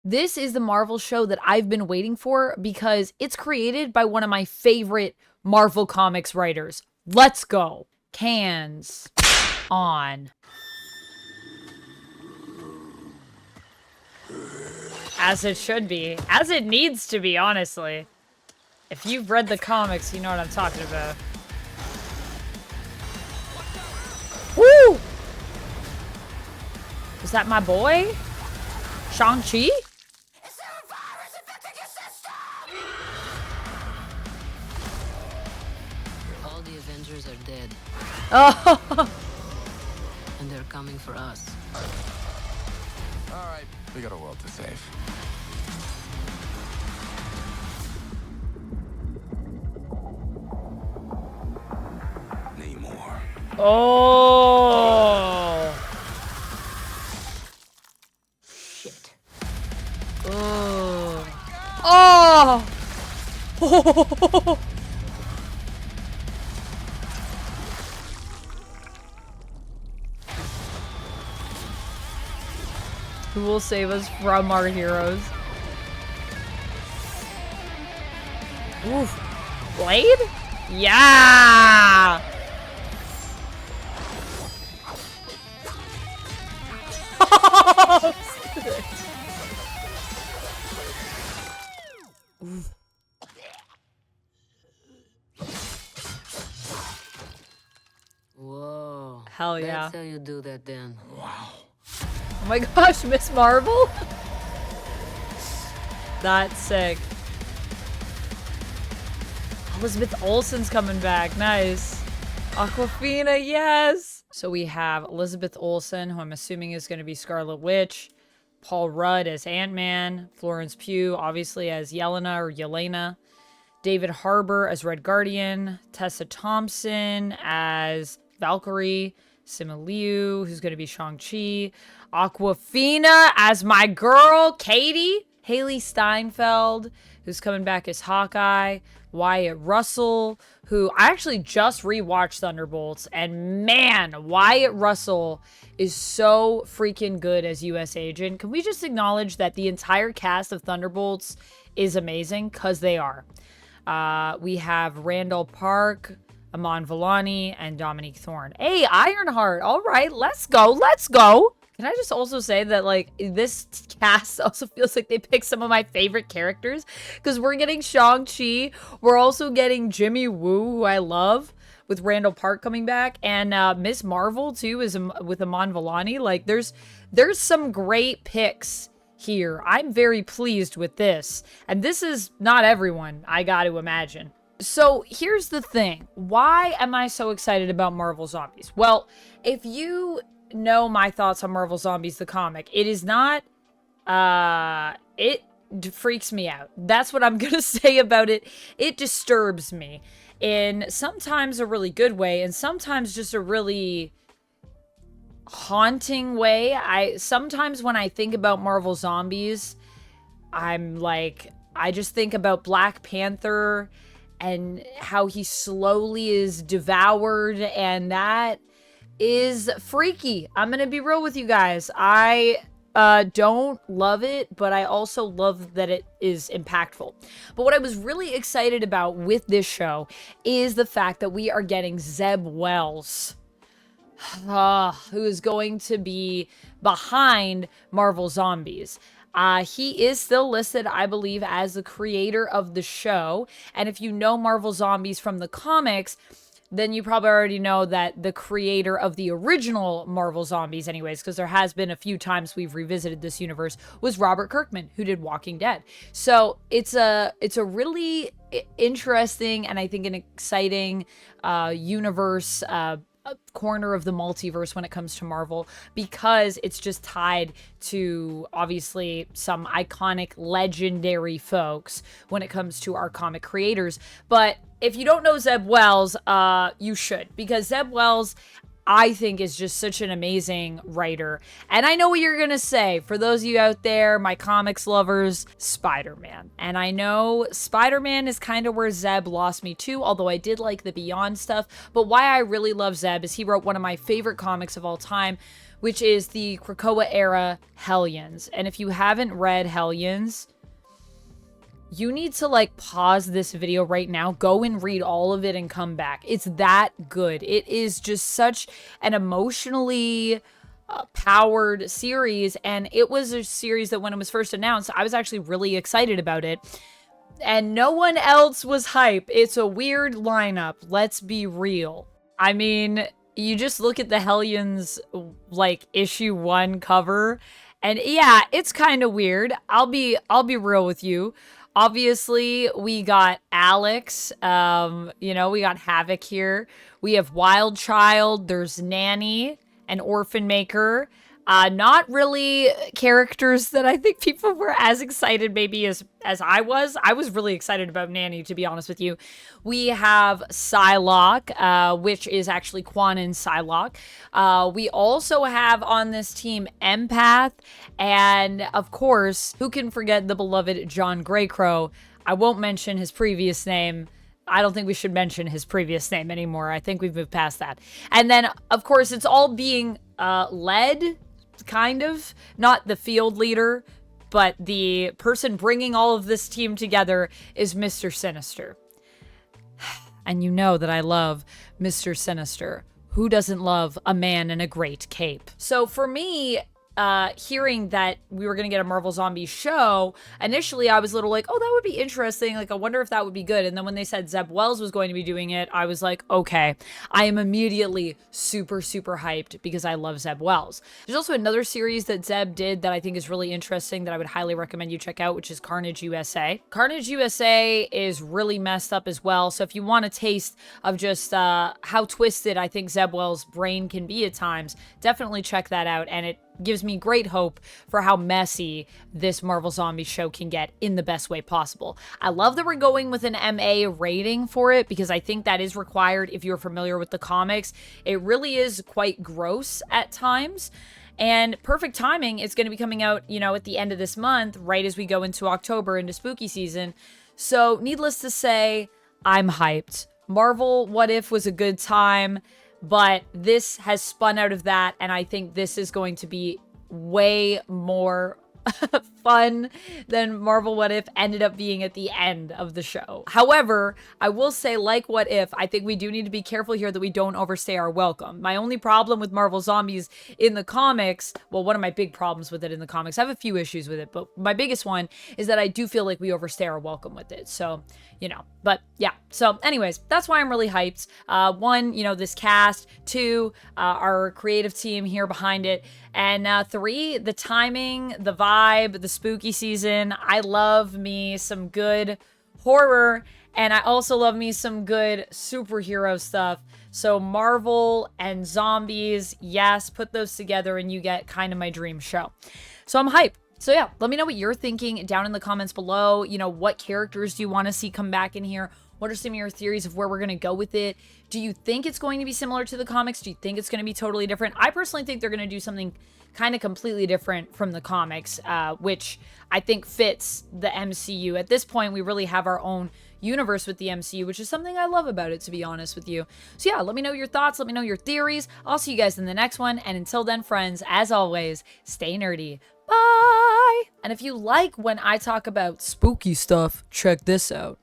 This is the Marvel show that I've been waiting for because it's created by one of my favorite Marvel Comics writers. Let's go. Cans on. As it should be. As it needs to be, honestly. If you've read the comics, you know what I'm talking about. Woo! Is that my boy? Shang-Chi? All the Avengers are dead. Oh! And they're coming for us. Alright, we got a world to save. Namor. Oh! Shit. Oh! Oh! Who will save us from our heroes? Oof. Blade? Yeah! Whoa. Hell yeah. That's how you do that then. Wow. Oh my gosh, Miss Marvel? That's sick. Elizabeth Olsen's coming back. Nice. Awkwafina, yes. So we have Elizabeth Olsen, who I'm assuming is going to be Scarlet Witch. Paul Rudd as Ant-Man. Florence Pugh, obviously, as Yelena. David Harbour as Red Guardian. Tessa Thompson as Valkyrie. Simu Liu, who's going to be Shang-Chi. Awkwafina as my girl, Katy. Hailee Steinfeld, who's coming back as Hawkeye. Wyatt Russell, who I actually just rewatched Thunderbolts, and man, Wyatt Russell is so freaking good as U.S. Agent. Can we just acknowledge that the entire cast of Thunderbolts is amazing? Because they are. We have Randall Park, Iman Vellani, and Dominique Thorne. Hey, Ironheart. All right, let's go. Let's go. Can I just also say that, like, this cast also feels like they picked some of my favorite characters? Because we're getting Shang-Chi. We're also getting Jimmy Woo, who I love, with Randall Park coming back. And Miss Marvel, too, is with Iman Vellani. Like, there's some great picks here. I'm very pleased with this. And this is not everyone, I got to imagine. So here's the thing. Why am I so excited about Marvel Zombies? Well, if you know my thoughts on Marvel Zombies, the comic, it is not, it freaks me out. That's what I'm gonna say about it. It disturbs me in sometimes a really good way and sometimes just a really haunting way. Sometimes when I think about Marvel Zombies, I'm like, I just think about Black Panther and how he slowly is devoured, and that is freaky. I'm gonna be real with you guys. I don't love it, but I also love that it is impactful. But what I was really excited about with this show is the fact that we are getting Zeb Wells, who is going to be behind Marvel Zombies. He is still listed, I believe, as the creator of the show. And if you know Marvel Zombies from the comics, then you probably already know that the creator of the original Marvel Zombies, anyways, because there has been a few times we've revisited this universe, was Robert Kirkman, who did Walking Dead. So it's a really interesting and I think an exciting universe, corner of the multiverse when it comes to Marvel, because it's just tied to obviously some iconic legendary folks when it comes to our comic creators. But if you don't know Zeb Wells, you should, because Zeb Wells, I think, is just such an amazing writer. And I know what you're gonna say. For those of you out there, my comics lovers, Spider-Man. And I know Spider-Man is kind of where Zeb lost me too, although I did like the Beyond stuff. But why I really love Zeb is he wrote one of my favorite comics of all time, which is the Krakoa era Hellions. And if you haven't read Hellions, you need to like pause this video right now, go and read all of it and come back. It's that good. It is just such an emotionally powered series, and it was a series that when it was first announced, I was actually really excited about it, and no one else was hype. It's a weird lineup, let's be real. I mean, you just look at the Hellions like issue 1 cover, and yeah, it's kind of weird. I'll be real with you. Obviously, we got Alex, you know, we got Havoc here. We have Wild Child, there's Nanny, and Orphan Maker. Not really characters that I think people were as excited maybe as I was. I was really excited about Nanny, to be honest with you. We have Psylocke, which is actually Quan and Psylocke. We also have on this team Empath, and of course, who can forget the beloved John Greycrow? I won't mention his previous name. I don't think we should mention his previous name anymore. I think we've moved past that. And then, of course, it's all being led, kind of. Not the field leader, but the person bringing all of this team together is Mr. Sinister. And you know that I love Mr. Sinister. Who doesn't love a man in a great cape? So for me, hearing that we were going to get a Marvel Zombies show, initially I was a little like, oh, that would be interesting. Like, I wonder if that would be good. And then when they said Zeb Wells was going to be doing it, I was like, okay. I am immediately super, super hyped because I love Zeb Wells. There's also another series that Zeb did that I think is really interesting that I would highly recommend you check out, which is Carnage USA. Carnage USA is really messed up as well. So if you want a taste of just how twisted I think Zeb Wells' brain can be at times, definitely check that out. And it gives me great hope for how messy this Marvel Zombies show can get in the best way possible. I love that we're going with an MA rating for it because I think that is required if you're familiar with the comics. It really is quite gross at times. And perfect timing, it's going to be coming out, you know, at the end of this month, right as we go into October, into spooky season. So needless to say, I'm hyped. Marvel What If was a good time, but this has spun out of that, and I think this is going to be way more fun than Marvel What If ended up being at the end of the show. However, I will say, like What If, I think we do need to be careful here that we don't overstay our welcome. My only problem with Marvel Zombies in the comics, well, one of my big problems with it in the comics, I have a few issues with it, but my biggest one is that I do feel like we overstay our welcome with it. So, you know, but yeah. So anyways, that's why I'm really hyped. One, you know, this cast. Two, our creative team here behind it. And three, the timing, the vibe, the spooky season. I love me some good horror, and I also love me some good superhero stuff. So Marvel and zombies, yes, put those together and you get kind of my dream show. So I'm hyped. So yeah, let me know what you're thinking down in the comments below. You know, what characters do you want to see come back in here? What are some of your theories of where we're going to go with it? Do you think it's going to be similar to the comics? Do you think it's going to be totally different? I personally think they're going to do something kind of completely different from the comics, which I think fits the MCU. At this point, we really have our own universe with the MCU, which is something I love about it, to be honest with you. So yeah, let me know your thoughts. Let me know your theories. I'll see you guys in the next one. And until then, friends, as always, stay nerdy. Bye! And if you like when I talk about spooky stuff, check this out.